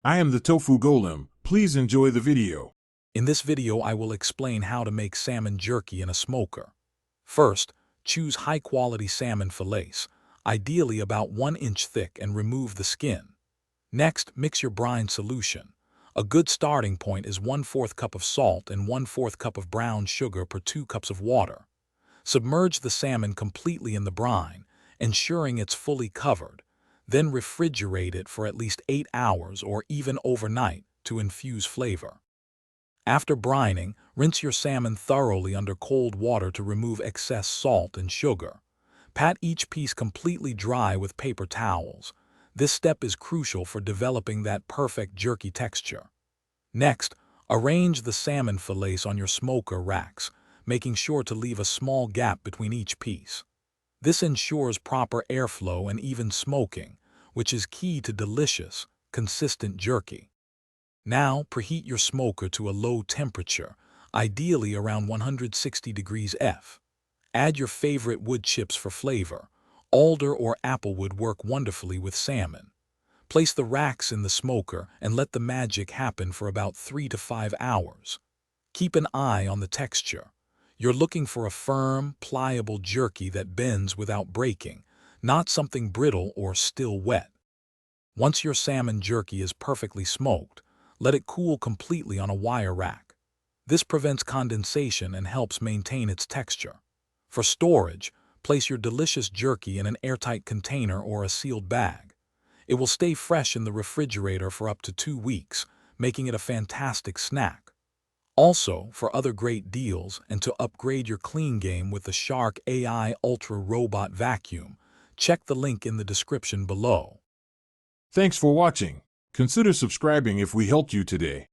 I am the Tofu Golem. Please enjoy the video. In this video, I will explain how to make salmon jerky in a smoker. First, choose high-quality salmon fillets, ideally about 1 inch thick, and remove the skin. Next, mix your brine solution. A good starting point is 1/4 cup of salt and 1/4 cup of brown sugar per 2 cups of water. Submerge the salmon completely in the brine, ensuring it's fully covered. Then refrigerate it for at least 8 hours or even overnight to infuse flavor. After brining, rinse your salmon thoroughly under cold water to remove excess salt and sugar. Pat each piece completely dry with paper towels. This step is crucial for developing that perfect jerky texture. Next, arrange the salmon fillets on your smoker racks, making sure to leave a small gap between each piece. This ensures proper airflow and even smoking, which is key to delicious, consistent jerky. Now, preheat your smoker to a low temperature, ideally around 160 degrees F. Add your favorite wood chips for flavor. Alder or applewood work wonderfully with salmon. Place the racks in the smoker and let the magic happen for about 3 to 5 hours. Keep an eye on the texture. You're looking for a firm, pliable jerky that bends without breaking, not something brittle or still wet. Once your salmon jerky is perfectly smoked, let it cool completely on a wire rack. This prevents condensation and helps maintain its texture. For storage, place your delicious jerky in an airtight container or a sealed bag. It will stay fresh in the refrigerator for up to 2 weeks, making it a fantastic snack. Also, for other great deals and to upgrade your clean game with the Shark AI Ultra Robot Vacuum, check the link in the description below. Thanks for watching. Consider subscribing if we helped you today.